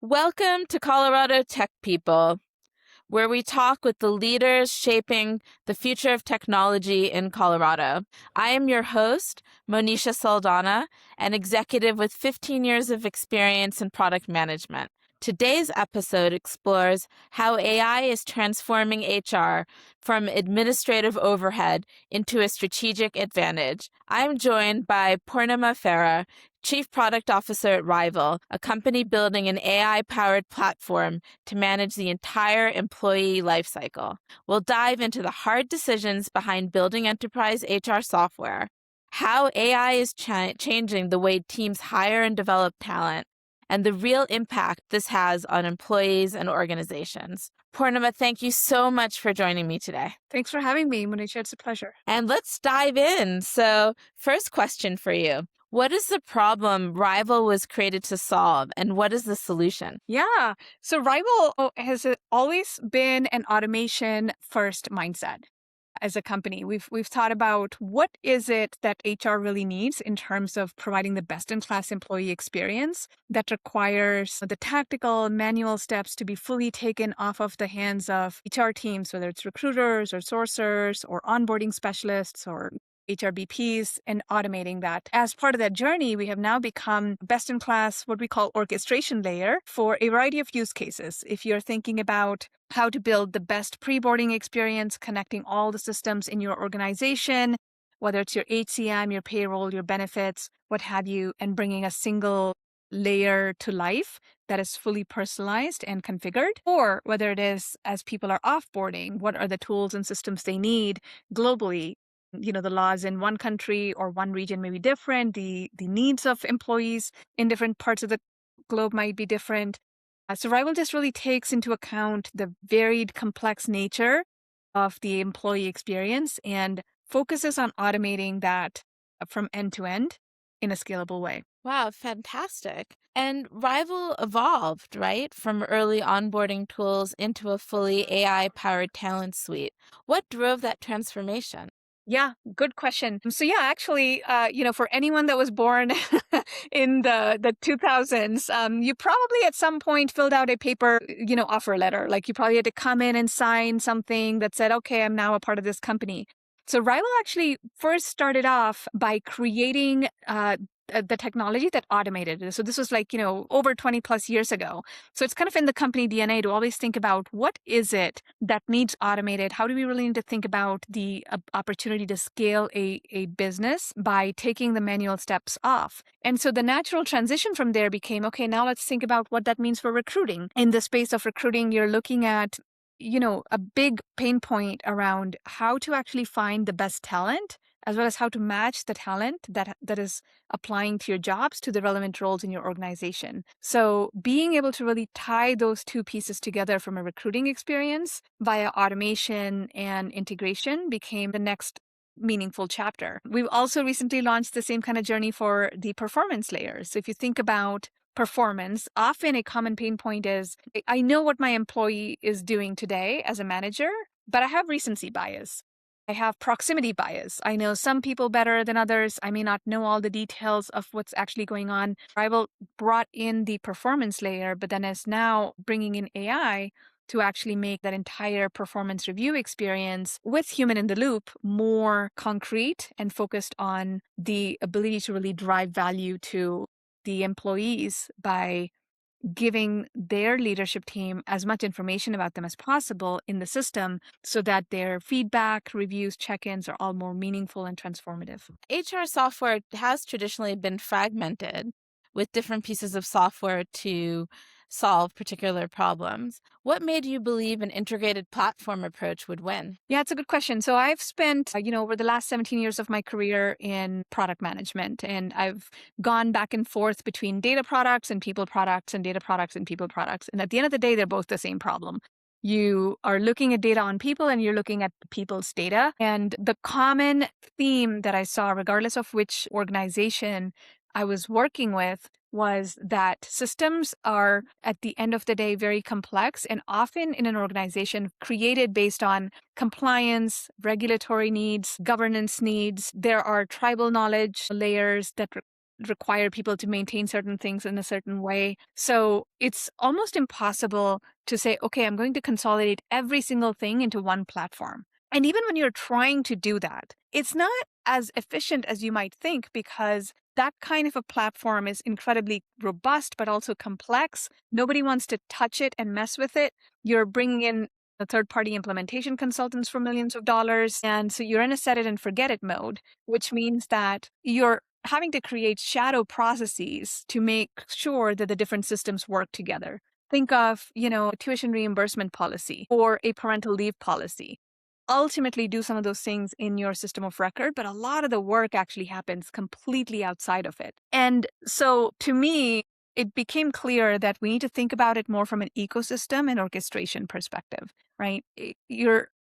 Welcome to Colorado Tech People, where we talk with the leaders shaping the future of technology in Colorado. I am your host, Monisha Saldana, an executive with 15 years of experience in product management. Today's episode explores how AI is transforming HR from administrative overhead into a strategic advantage. I'm joined by Purnima Farah, Chief Product Officer at Rival, a company building an AI-powered platform to manage the entire employee lifecycle. We'll dive into the hard decisions behind building enterprise HR software, how AI is changing the way teams hire and develop talent, and the real impact this has on employees and organizations. Purnima, thank you so much for joining me today. Thanks for having me, Monisha. It's a pleasure. And let's dive in. So, first question for you. What is the problem Rival was created to solve, and what is the solution? Yeah. So Rival has always been an automation first mindset. As a company, we've thought about what is it that HR really needs in terms of providing the best-in-class employee experience that requires the tactical manual steps to be fully taken off of the hands of HR teams, whether it's recruiters or sourcers or onboarding specialists or HRBPs, and automating that. As part of that journey, we have now become best in class, what we call orchestration layer for a variety of use cases. If you're thinking about how to build the best pre-boarding experience, connecting all the systems in your organization, whether it's your HCM, your payroll, your benefits, what have you, and bringing a single layer to life that is fully personalized and configured, or whether it is as people are offboarding, what are the tools and systems they need globally. The laws in one country or one region may be different. The needs of employees in different parts of the globe might be different. So Rival just really takes into account the varied, complex nature of the employee experience and focuses on automating that from end to end in a scalable way. Wow, fantastic. And Rival evolved, right, from early onboarding tools into a fully AI-powered talent suite. What drove that transformation? Yeah, good question. So yeah, actually, for anyone that was born in the 2000s, you probably at some point filled out a paper, offer letter. Like you probably had to come in and sign something that said, okay, I'm now a part of this company. So Rival actually first started off by creating the technology that automated it. So this was like, over 20 plus years ago. So it's kind of in the company DNA to always think about what is it that needs automated? How do we really need to think about the opportunity to scale a business by taking the manual steps off? And so the natural transition from there became, okay, now let's think about what that means for recruiting. In the space of recruiting, you're looking at a big pain point around how to actually find the best talent, as well as how to match the talent that is applying to your jobs to the relevant roles in your organization. So being able to really tie those two pieces together from a recruiting experience via automation and integration became the next meaningful chapter. We've also recently launched the same kind of journey for the performance layers. So if you think about performance, often a common pain point is, I know what my employee is doing today as a manager, but I have recency bias. I have proximity bias. I know some people better than others. I may not know all the details of what's actually going on. Rival brought in the performance layer, but then is now bringing in AI to actually make that entire performance review experience with human in the loop more concrete and focused on the ability to really drive value to the employees by giving their leadership team as much information about them as possible in the system so that their feedback, reviews, check-ins are all more meaningful and transformative. HR software has traditionally been fragmented with different pieces of software to solve particular problems. What made you believe an integrated platform approach would win? Yeah, it's a good question. So I've spent, over the last 17 years of my career in product management, and I've gone back and forth between data products and people products and data products and people products. And at the end of the day, they're both the same problem. You are looking at data on people and you're looking at people's data. And the common theme that I saw, regardless of which organization I was working with, was that systems are, at the end of the day, very complex and often in an organization created based on compliance, regulatory needs, governance needs. There are tribal knowledge layers that require people to maintain certain things in a certain way. So it's almost impossible to say, okay, I'm going to consolidate every single thing into one platform. And even when you're trying to do that, it's not as efficient as you might think, because that kind of a platform is incredibly robust, but also complex. Nobody wants to touch it and mess with it. You're bringing in the third-party implementation consultants for millions of dollars. And so you're in a set it and forget it mode, which means that you're having to create shadow processes to make sure that the different systems work together. Think of, a tuition reimbursement policy or a parental leave policy. Ultimately do some of those things in your system of record, but a lot of the work actually happens completely outside of it. And so to me, it became clear that we need to think about it more from an ecosystem and orchestration perspective, right?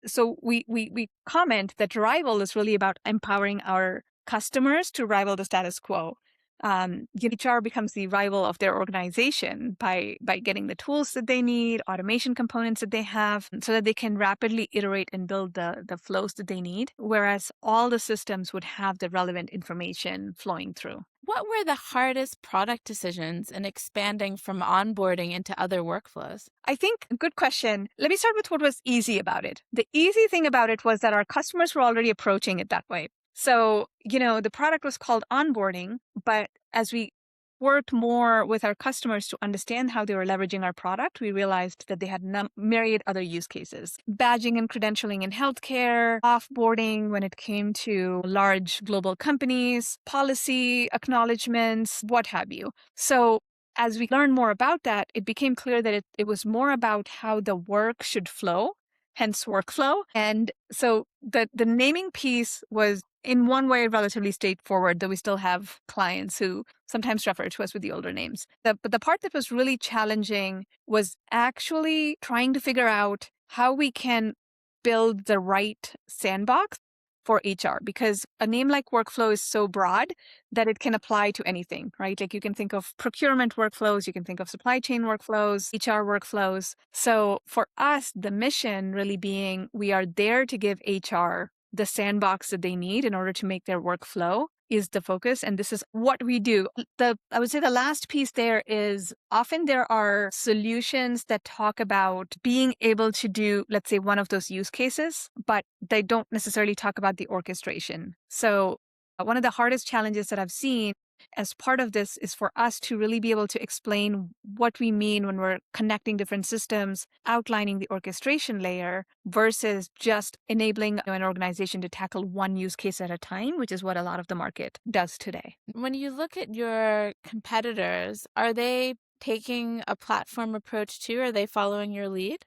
So we comment that Rival is really about empowering our customers to rival the status quo. HR becomes the rival of their organization by getting the tools that they need, automation components that they have, so that they can rapidly iterate and build the flows that they need, whereas all the systems would have the relevant information flowing through. What were the hardest product decisions in expanding from onboarding into other workflows? I think, good question. Let me start with what was easy about it. The easy thing about it was that our customers were already approaching it that way. So, the product was called Onboarding, but as we worked more with our customers to understand how they were leveraging our product, we realized that they had myriad other use cases. Badging and credentialing in healthcare, offboarding when it came to large global companies, policy acknowledgements, what have you. So as we learned more about that, it became clear that it was more about how the work should flow, hence workflow. And so the naming piece was in one way relatively straightforward, though we still have clients who sometimes refer to us with the older names. But the part that was really challenging was actually trying to figure out how we can build the right sandbox for HR, because a name like workflow is so broad that it can apply to anything, right? Like you can think of procurement workflows, you can think of supply chain workflows, HR workflows. So for us, the mission really being we are there to give HR the sandbox that they need in order to make their workflow is the focus. And this is what we do. I would say the last piece there is often there are solutions that talk about being able to do, let's say, one of those use cases, but they don't necessarily talk about the orchestration. So one of the hardest challenges that I've seen as part of this is for us to really be able to explain what we mean when we're connecting different systems, outlining the orchestration layer versus just enabling an organization to tackle one use case at a time, which is what a lot of the market does today. When you look at your competitors, are they taking a platform approach too? Are they following your lead?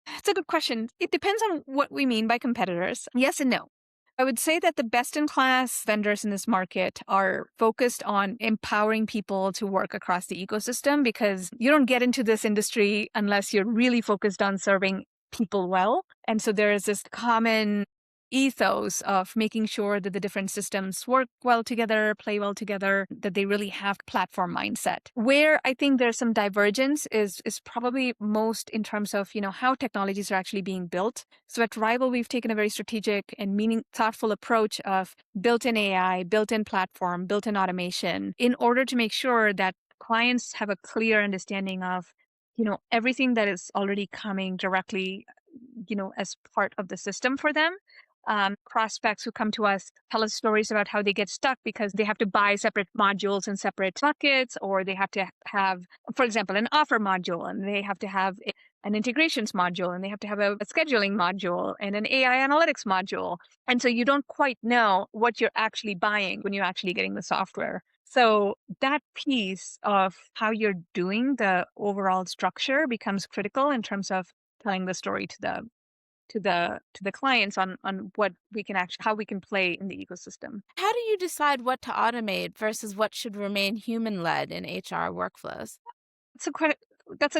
That's a good question. It depends on what we mean by competitors. Yes and no. I would say that the best-in-class vendors in this market are focused on empowering people to work across the ecosystem, because you don't get into this industry unless you're really focused on serving people well. And so there is this common ethos of making sure that the different systems work well together, play well together, that they really have platform mindset. Where I think there's some divergence is probably most in terms of, how technologies are actually being built. So at Rival, we've taken a very strategic and thoughtful approach of built-in AI, built-in platform, built-in automation, in order to make sure that clients have a clear understanding of, everything that is already coming directly, as part of the system for them. Prospects who come to us tell us stories about how they get stuck because they have to buy separate modules in separate buckets, or they have to have, for example, an offer module, and they have to have an integrations module, and they have to have a scheduling module and an AI analytics module. And so you don't quite know what you're actually buying when you're actually getting the software. So that piece of how you're doing the overall structure becomes critical in terms of telling the story to the clients on what we can actually, how we can play in the ecosystem. How do you decide what to automate versus what should remain human-led in HR workflows? That's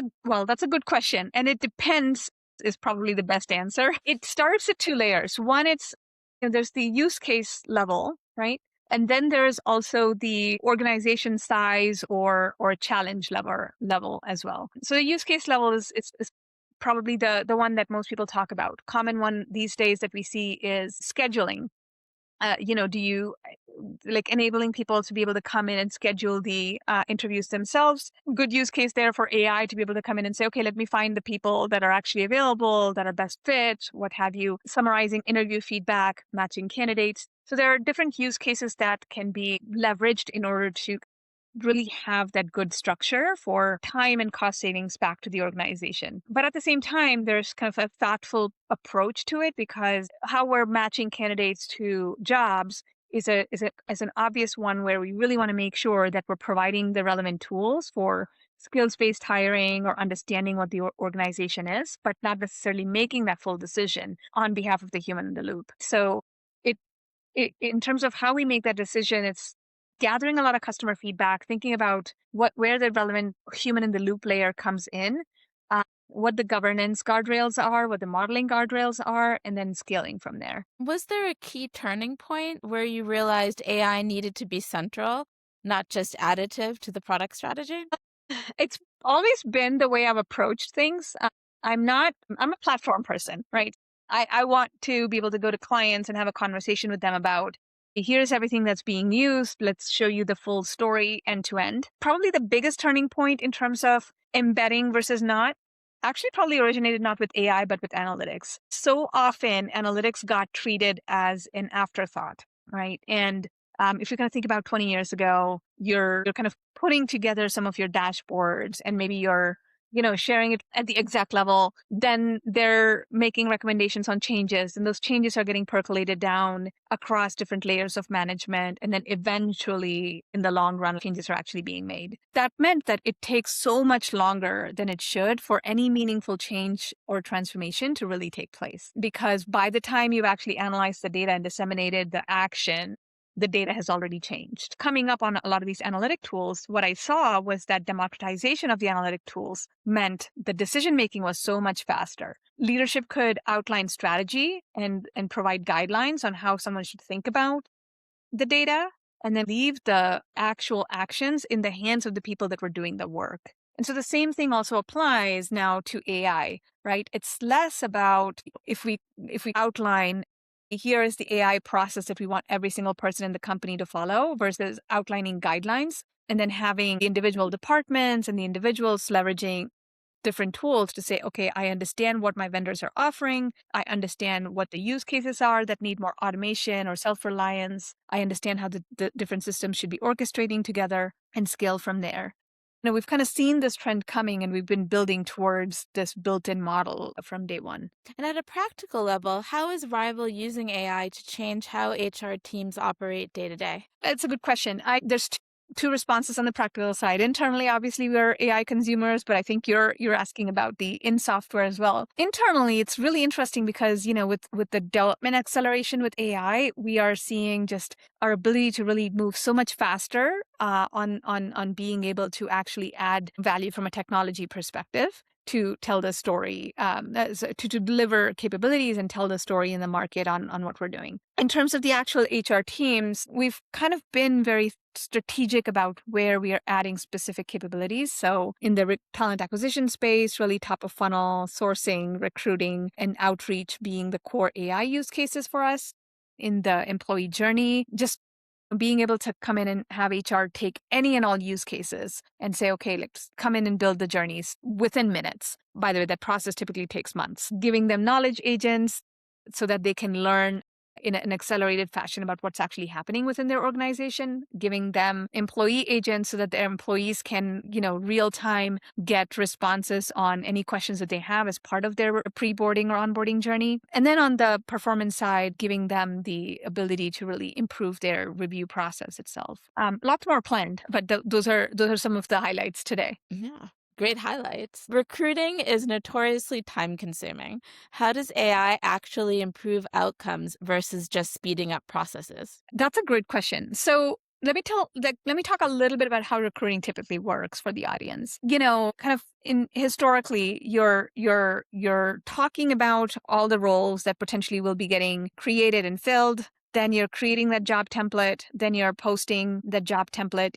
a good question, and it depends is probably the best answer. It starts at two layers. One, there's the use case level, right? And then there's also the organization size or challenge level as well. So the use case level is probably the one that most people talk about. Common one these days that we see is scheduling. Do you like enabling people to be able to come in and schedule the interviews themselves? Good use case there for AI to be able to come in and say, okay, let me find the people that are actually available, that are best fit, what have you, summarizing interview feedback, matching candidates. So there are different use cases that can be leveraged in order to really have that good structure for time and cost savings back to the organization. But at the same time, there's kind of a thoughtful approach to it, because how we're matching candidates to jobs is an obvious one where we really want to make sure that we're providing the relevant tools for skills-based hiring or understanding what the organization is, but not necessarily making that full decision on behalf of the human in the loop. So it in terms of how we make that decision, it's gathering a lot of customer feedback, thinking about where the relevant human in the loop layer comes in, what the governance guardrails are, what the modeling guardrails are, and then scaling from there. Was there a key turning point where you realized AI needed to be central, not just additive to the product strategy? It's always been the way I've approached things. I'm a platform person, right? I want to be able to go to clients and have a conversation with them about, here's everything that's being used. Let's show you the full story end to end. Probably the biggest turning point in terms of embedding versus not actually probably originated not with AI, but with analytics. So often analytics got treated as an afterthought, right? And if you're going to think about 20 years ago, you're kind of putting together some of your dashboards and maybe you're sharing it at the exec level, then they're making recommendations on changes, and those changes are getting percolated down across different layers of management. And then eventually, in the long run, changes are actually being made. That meant that it takes so much longer than it should for any meaningful change or transformation to really take place. Because by the time you've actually analyzed the data and disseminated the action, the data has already changed. Coming up on a lot of these analytic tools, what I saw was that democratization of the analytic tools meant the decision making was so much faster. Leadership could outline strategy and provide guidelines on how someone should think about the data, and then leave the actual actions in the hands of the people that were doing the work. And so the same thing also applies now to AI, right? It's less about if we outline, here is the AI process that we want every single person in the company to follow, versus outlining guidelines and then having the individual departments and the individuals leveraging different tools to say, okay, I understand what my vendors are offering. I understand what the use cases are that need more automation or self-reliance. I understand how the different systems should be orchestrating together, and scale from there. We've kind of seen this trend coming, and we've been building towards this built-in model from day one. And at a practical level, how is Rival using AI to change how HR teams operate day to day? It's a good question. There's two responses on the practical side. Internally, obviously, we're AI consumers, but I think you're asking about the in software as well. Internally, it's really interesting because, with the development acceleration with AI, we are seeing just our ability to really move so much faster on being able to actually add value from a technology perspective to tell the story, to deliver capabilities and tell the story in the market on what we're doing. In terms of the actual HR teams, we've kind of been very strategic about where we are adding specific capabilities. So in the talent acquisition space, really top of funnel, sourcing, recruiting, and outreach being the core AI use cases for us. In the employee journey, just being able to come in and have HR take any and all use cases and say, okay, let's come in and build the journeys within minutes. By the way, that process typically takes months. Giving them knowledge agents so that they can learn in an accelerated fashion about what's actually happening within their organization, giving them employee agents so that their employees can, real time get responses on any questions that they have as part of their pre-boarding or onboarding journey. And then on the performance side, giving them the ability to really improve their review process itself. Lots more planned, but those are some of the highlights today. Yeah. Great highlights. Recruiting is notoriously time consuming. How does AI actually improve outcomes versus just speeding up processes? That's a great question. So let me talk a little bit about how recruiting typically works for the audience. Kind of historically, you're talking about all the roles that potentially will be getting created and filled. Then you're creating that job template. Then you're posting that job template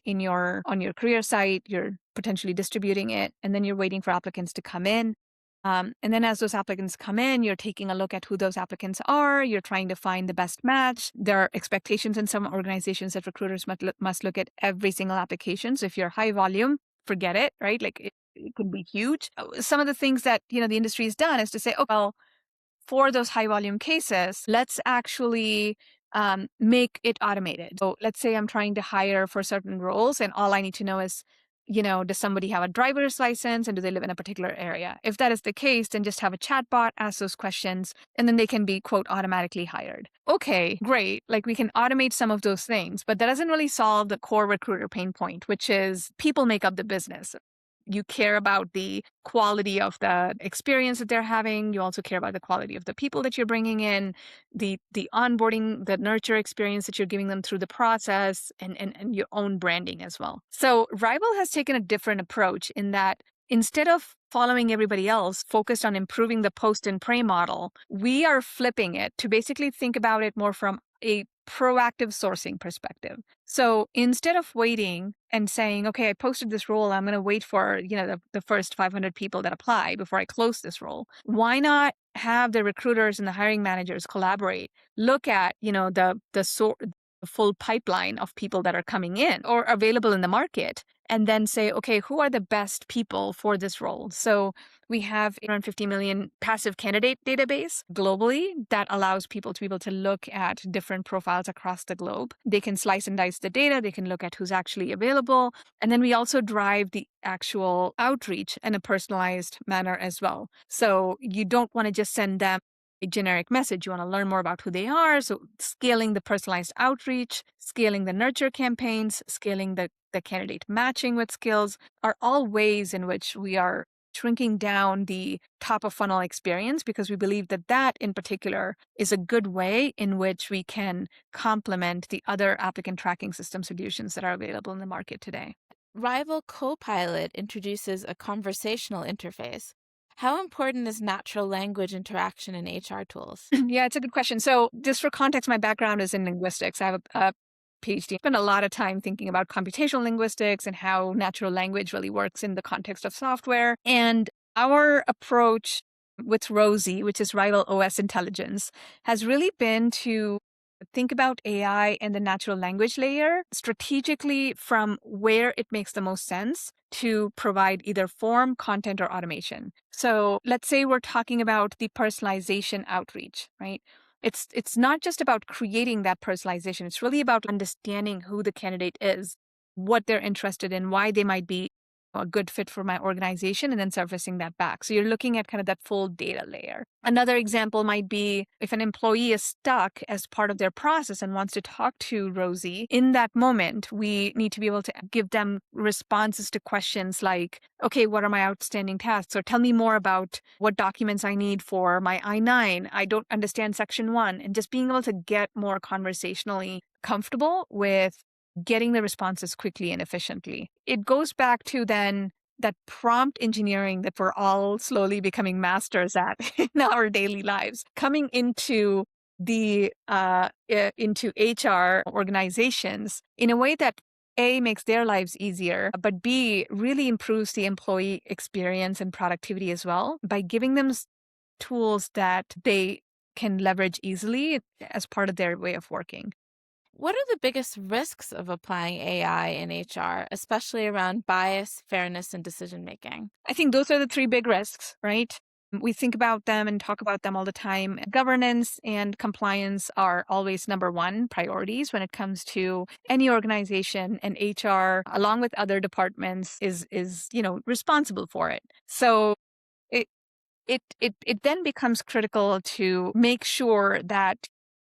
on your career site. You're potentially distributing it, and then you're waiting for applicants to come in. And then as those applicants come in, you're taking a look at who those applicants are. You're trying to find the best match. There are expectations in some organizations that recruiters must look at every single application. So if you're high volume, forget it, right? Like it could be huge. Some of the things that, the industry has done is to say, oh, well, for those high volume cases, let's actually make it automated. So let's say I'm trying to hire for certain roles, and all I need to know is, does somebody have a driver's license and do they live in a particular area? If that is the case, then just have a chatbot ask those questions, and then they can be, quote, automatically hired. Okay, great. Like we can automate some of those things, but that doesn't really solve the core recruiter pain point, which is people make up the business. You care about the quality of the experience that they're having. You also care about the quality of the people that you're bringing in, the onboarding, the nurture experience that you're giving them through the process, and your own branding as well. So Rival has taken a different approach in that instead of following everybody else focused on improving the post and pray model, we are flipping it to basically think about it more from a proactive sourcing perspective. So instead of waiting and saying, okay, I posted this role, I'm going to wait for, the first 500 people that apply before I close this role. Why not have the recruiters and the hiring managers collaborate, look at, the full pipeline of people that are coming in or available in the market, and then say, okay, who are the best people for this role? So we have 850 million passive candidate database globally that allows people to be able to look at different profiles across the globe. They can slice and dice the data. They can look at who's actually available. And then we also drive the actual outreach in a personalized manner as well. So you don't want to just send them a generic message. You want to learn more about who they are. So scaling the personalized outreach, scaling the nurture campaigns, scaling the candidate matching with skills are all ways in which we are shrinking down the top of funnel experience, because we believe that that in particular is a good way in which we can complement the other applicant tracking system solutions that are available in the market today. Rival Copilot introduces a conversational interface. How important is natural language interaction in HR tools? Yeah, it's a good question. So just for context, my background is in linguistics. I have a PhD. I spent a lot of time thinking about computational linguistics and how natural language really works in the context of software. And our approach with Rosie, which is Rival OS Intelligence, has really been to think about AI and the natural language layer strategically from where it makes the most sense to provide either form, content, or automation. So let's say we're talking about the personalization outreach, right? It's not just about creating that personalization. It's really about understanding who the candidate is, what they're interested in, why they might be a good fit for my organization, and then surfacing that back. So you're looking at kind of that full data layer. Another example might be if an employee is stuck as part of their process and wants to talk to Rosie, in that moment, we need to be able to give them responses to questions like, okay, what are my outstanding tasks? Or tell me more about what documents I need for my I-9. I don't understand section 1. And just being able to get more conversationally comfortable with getting the responses quickly and efficiently. It goes back to then that prompt engineering that we're all slowly becoming masters at in our daily lives, coming into the into HR organizations in a way that A, makes their lives easier, but B, really improves the employee experience and productivity as well by giving them tools that they can leverage easily as part of their way of working. What are the biggest risks of applying AI in HR, especially around bias, fairness, and decision making? I think those are the three big risks, right? We think about them and talk about them all the time. Governance and compliance are always number one priorities when it comes to any organization, and HR, along with other departments, is responsible for it. So it it then becomes critical to make sure that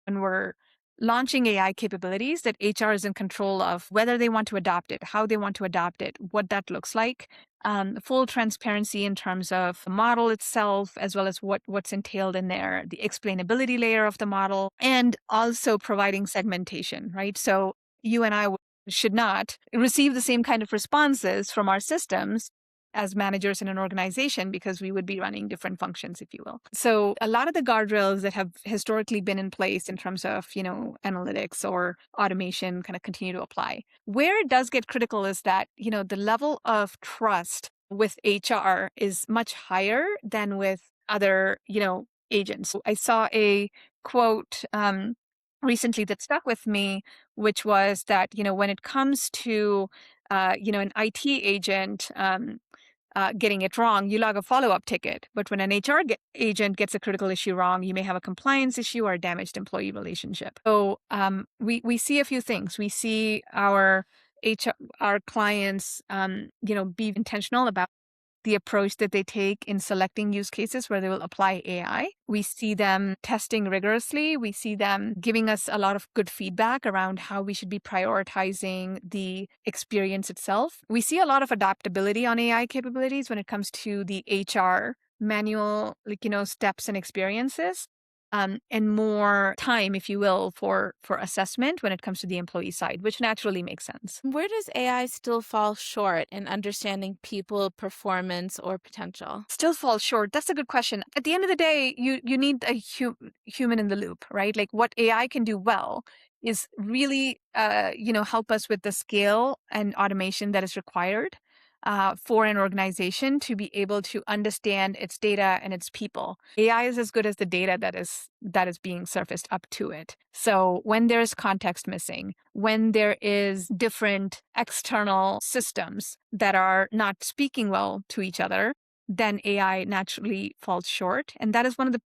when we're launching AI capabilities, that HR is in control of whether they want to adopt it, how they want to adopt it, what that looks like, full transparency in terms of the model itself, as well as what's entailed in there, the explainability layer of the model, and also providing segmentation, right? So you and I should not receive the same kind of responses from our systems as managers in an organization, because we would be running different functions, if you will. So a lot of the guardrails that have historically been in place in terms of, analytics or automation kind of continue to apply. Where it does get critical is that, the level of trust with HR is much higher than with other, agents. I saw a quote recently that stuck with me, which was that, when it comes to, an IT agent, getting it wrong, you log a follow-up ticket. But when an agent gets a critical issue wrong, you may have a compliance issue or a damaged employee relationship. So we see a few things. We see our clients, be intentional about the approach that they take in selecting use cases where they will apply AI. We see them testing rigorously. We see them giving us a lot of good feedback around how we should be prioritizing the experience itself. We see a lot of adaptability on AI capabilities when it comes to the HR manual, steps and experiences. And more time, if you will, for assessment when it comes to the employee side, which naturally makes sense. Where does AI still fall short in understanding people, performance, or potential? Still falls short. That's a good question. At the end of the day, you need a human in the loop, right? Like what AI can do well is really, help us with the scale and automation that is required for an organization to be able to understand its data and its people. AI is as good as the data that is being surfaced up to it. So when there's context missing, when there is different external systems that are not speaking well to each other, then AI naturally falls short. And that is one of the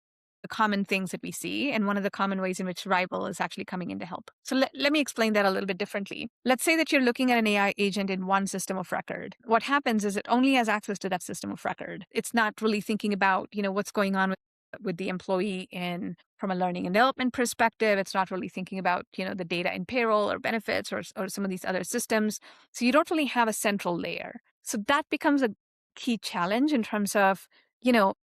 common things that we see, and one of the common ways in which Rival is actually coming in to help. So let me explain that a little bit differently. Let's say that you're looking at an AI agent in one system of record. What happens is it only has access to that system of record. It's not really thinking about, what's going on with the employee from a learning and development perspective. It's not really thinking about, the data in payroll or benefits or some of these other systems. So you don't really have a central layer. So that becomes a key challenge in terms of,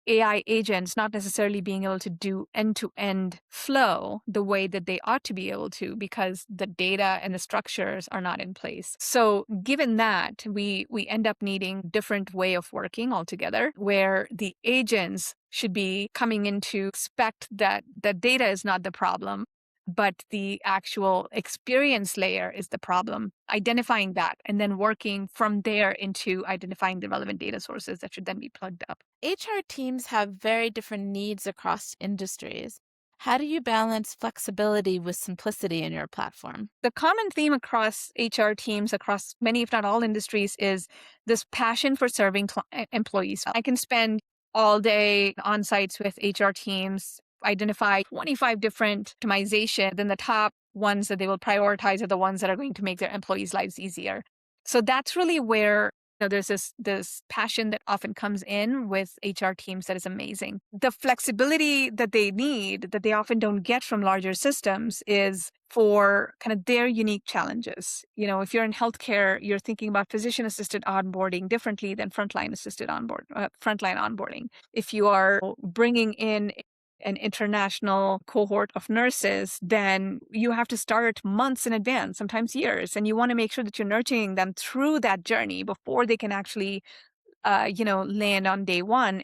AI agents not necessarily being able to do end-to-end flow the way that they ought to be able to, because the data and the structures are not in place. So given that, we end up needing different way of working altogether, where the agents should be coming in to expect that the data is not the problem, but the actual experience layer is the problem, identifying that, and then working from there into identifying the relevant data sources that should then be plugged up. HR teams have very different needs across industries. How do you balance flexibility with simplicity in your platform? The common theme across HR teams, across many, if not all industries, is this passion for serving employees. I can spend all day on sites with HR teams, identify 25 different optimization, then the top ones that they will prioritize are the ones that are going to make their employees' lives easier. So that's really where there's this passion that often comes in with HR teams that is amazing. The flexibility that they need, that they often don't get from larger systems, is for kind of their unique challenges. If you're in healthcare, you're thinking about physician-assisted onboarding differently than frontline onboarding. If you are bringing in an international cohort of nurses, then you have to start months in advance, sometimes years, and you want to make sure that you're nurturing them through that journey before they can actually, land on day one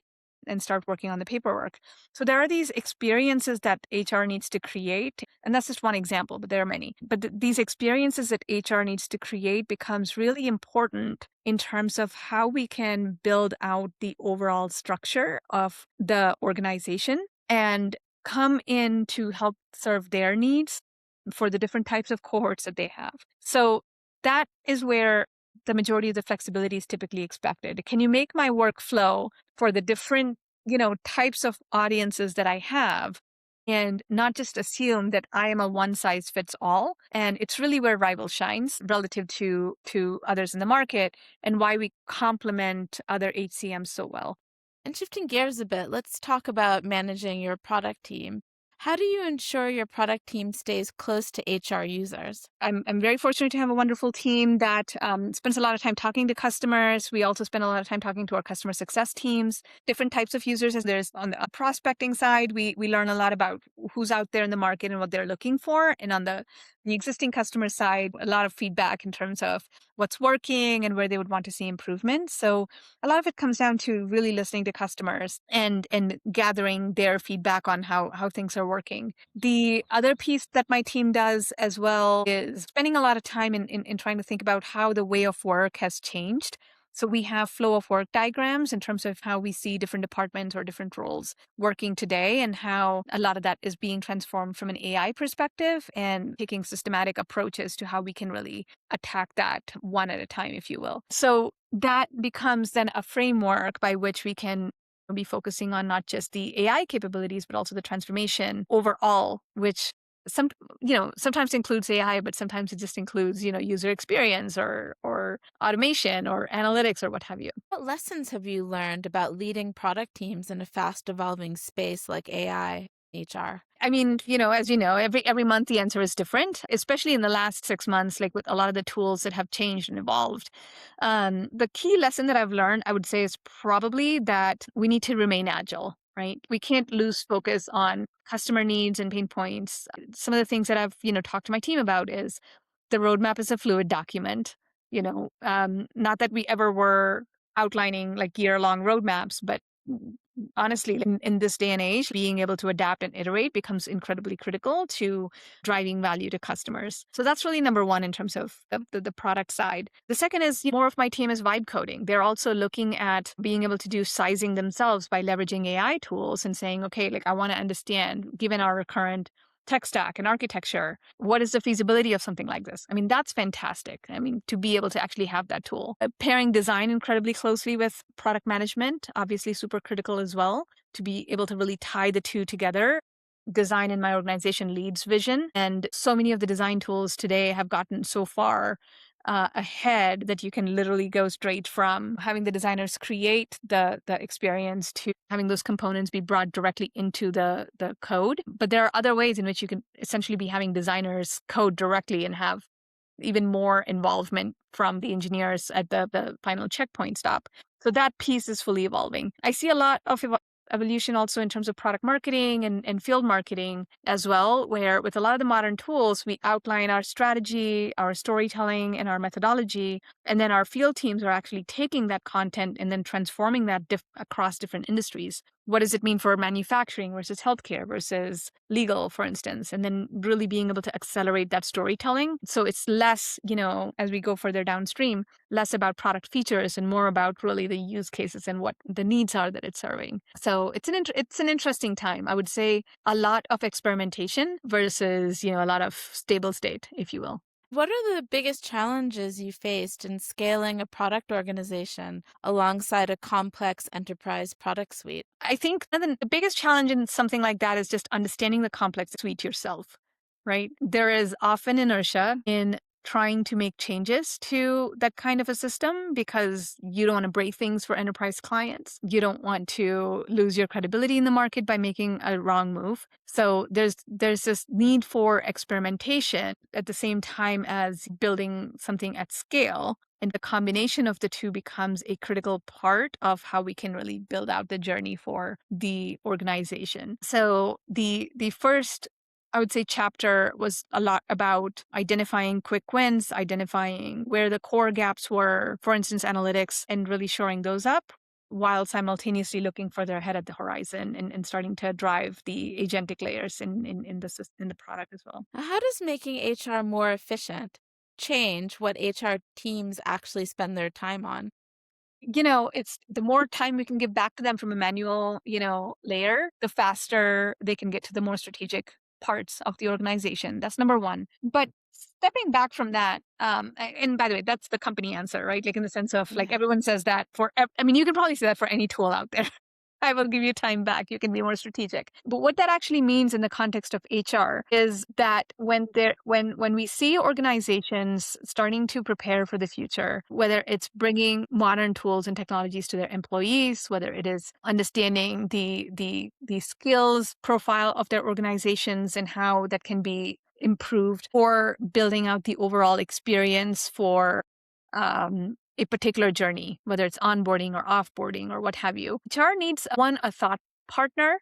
and start working on the paperwork. So there are these experiences that HR needs to create, and that's just one example, but there are many. But these experiences that HR needs to create becomes really important in terms of how we can build out the overall structure of the organization and come in to help serve their needs for the different types of cohorts that they have. So that is where the majority of the flexibility is typically expected. Can you make my workflow for the different, types of audiences that I have, and not just assume that I am a one size fits all? And it's really where Rival shines relative to others in the market, and why we complement other HCMs so well. And shifting gears a bit, let's talk about managing your product team. How do you ensure your product team stays close to HR users? I'm very fortunate to have a wonderful team that spends a lot of time talking to customers. We also spend a lot of time talking to our customer success teams, different types of users. As there's on the prospecting side, we learn a lot about who's out there in the market and what they're looking for. And on the existing customer side, a lot of feedback in terms of what's working and where they would want to see improvement. So a lot of it comes down to really listening to customers and gathering their feedback on how things are working. The other piece that my team does as well is spending a lot of time in trying to think about how the way of work has changed. So we have flow of work diagrams in terms of how we see different departments or different roles working today, and how a lot of that is being transformed from an AI perspective and taking systematic approaches to how we can really attack that one at a time, if you will. So that becomes then a framework by which we can be focusing on not just the AI capabilities, but also the transformation overall, which some sometimes includes AI, but sometimes it just includes user experience or automation or analytics or what have you. What lessons have you learned about leading product teams in a fast evolving space like AI HR? I mean, as you know, every month the answer is different, especially in the last 6 months, like with a lot of the tools that have changed and evolved. The key lesson that I've learned, I would say, is probably that we need to remain agile, right? We can't lose focus on customer needs and pain points. Some of the things that I've, talked to my team about is the roadmap is a fluid document. Not that we ever were outlining like year-long roadmaps, but honestly, in this day and age, being able to adapt and iterate becomes incredibly critical to driving value to customers. So that's really number one in terms of the product side. The second is more of my team is vibe coding. They're also looking at being able to do sizing themselves by leveraging AI tools and saying, okay, like I want to understand, given our current tech stack and architecture, what is the feasibility of something like this? I mean, that's fantastic. I mean, to be able to actually have that tool. Pairing design incredibly closely with product management, obviously super critical as well, to be able to really tie the two together. Design in my organization leads vision. And so many of the design tools today have gotten so far ahead that you can literally go straight from having the designers create the experience to having those components be brought directly into the code. But there are other ways in which you can essentially be having designers code directly and have even more involvement from the engineers at the final checkpoint stop. So that piece is fully evolving. I see a lot of evolution also in terms of product marketing and field marketing as well, where with a lot of the modern tools, we outline our strategy, our storytelling, and our methodology. And then our field teams are actually taking that content and then transforming that across different industries. What does it mean for manufacturing versus healthcare versus legal, for instance? And then really being able to accelerate that storytelling. So it's less, as we go further downstream, less about product features and more about really the use cases and what the needs are that it's serving. So it's an interesting time. I would say a lot of experimentation versus, a lot of stable state, if you will. What are the biggest challenges you faced in scaling a product organization alongside a complex enterprise product suite? I think the biggest challenge in something like that is just understanding the complex suite yourself, right? There is often inertia in trying to make changes to that kind of a system because you don't want to break things for enterprise clients. You don't want to lose your credibility in the market by making a wrong move. So there's this need for experimentation at the same time as building something at scale. And the combination of the two becomes a critical part of how we can really build out the journey for the organization. So the first, I would say, chapter was a lot about identifying quick wins, identifying where the core gaps were, for instance, analytics, and really shoring those up while simultaneously looking further ahead at the horizon and starting to drive the agentic layers in the product as well. How does making HR more efficient change what HR teams actually spend their time on? It's the more time we can give back to them from a manual, layer, the faster they can get to the more strategic parts of the organization. That's number one. But stepping back from that, and by the way, that's the company answer, right? Like in the sense of like everyone says that I mean, you can probably say that for any tool out there. I will give you time back. You can be more strategic. But what that actually means in the context of HR is that when we see organizations starting to prepare for the future, whether it's bringing modern tools and technologies to their employees, whether it is understanding the skills profile of their organizations and how that can be improved, or building out the overall experience for a particular journey, whether it's onboarding or offboarding or what have you. HR needs a thought partner,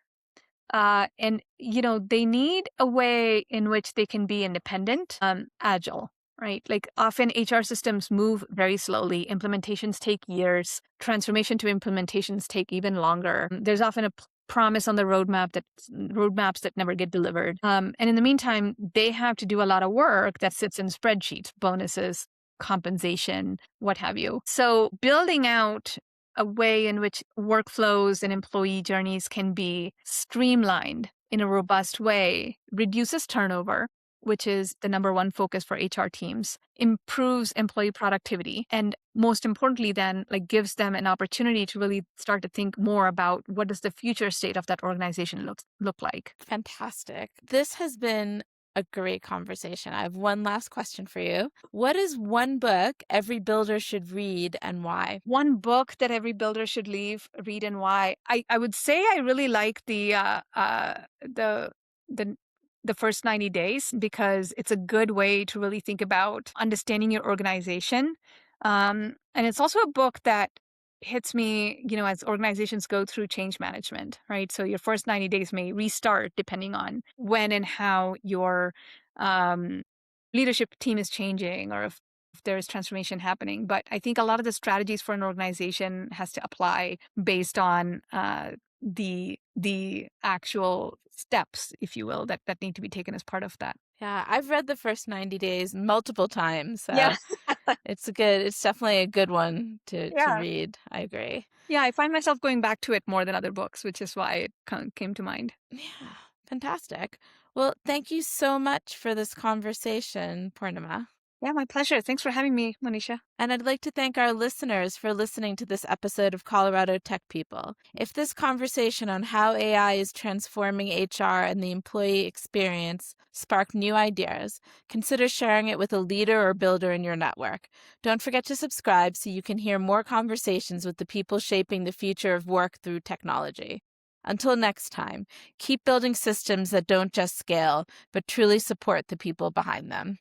and they need a way in which they can be independent, agile. Right? Like often HR systems move very slowly. Implementations take years. Transformation to implementations take even longer. There's often a promise on the roadmaps that never get delivered. And in the meantime, they have to do a lot of work that sits in spreadsheets, bonuses, compensation, what have you. So building out a way in which workflows and employee journeys can be streamlined in a robust way reduces turnover, which is the number one focus for HR teams, improves employee productivity, and most importantly then gives them an opportunity to really start to think more about what does the future state of that organization look like. Fantastic. This has been a great conversation. I have one last question for you. What is one book every builder should read and why? One book that every builder should read and why. I would say I really like the first 90 days because it's a good way to really think about understanding your organization. And it's also a book that hits me, as organizations go through change management, right? So your first 90 days may restart depending on when and how your leadership team is changing or if there's transformation happening. But I think a lot of the strategies for an organization has to apply based on the actual steps, if you will, that need to be taken as part of that. Yeah, I've read the first 90 days multiple times. So Yeah. it's definitely a good one to Yeah. read. I agree. Yeah, I find myself going back to it more than other books, which is why it came to mind. Yeah, fantastic. Well, thank you so much for this conversation, Purnima. Yeah, my pleasure. Thanks for having me, Monisha. And I'd like to thank our listeners for listening to this episode of Colorado Tech People. If this conversation on how AI is transforming HR and the employee experience sparked new ideas, consider sharing it with a leader or builder in your network. Don't forget to subscribe so you can hear more conversations with the people shaping the future of work through technology. Until next time, keep building systems that don't just scale, but truly support the people behind them.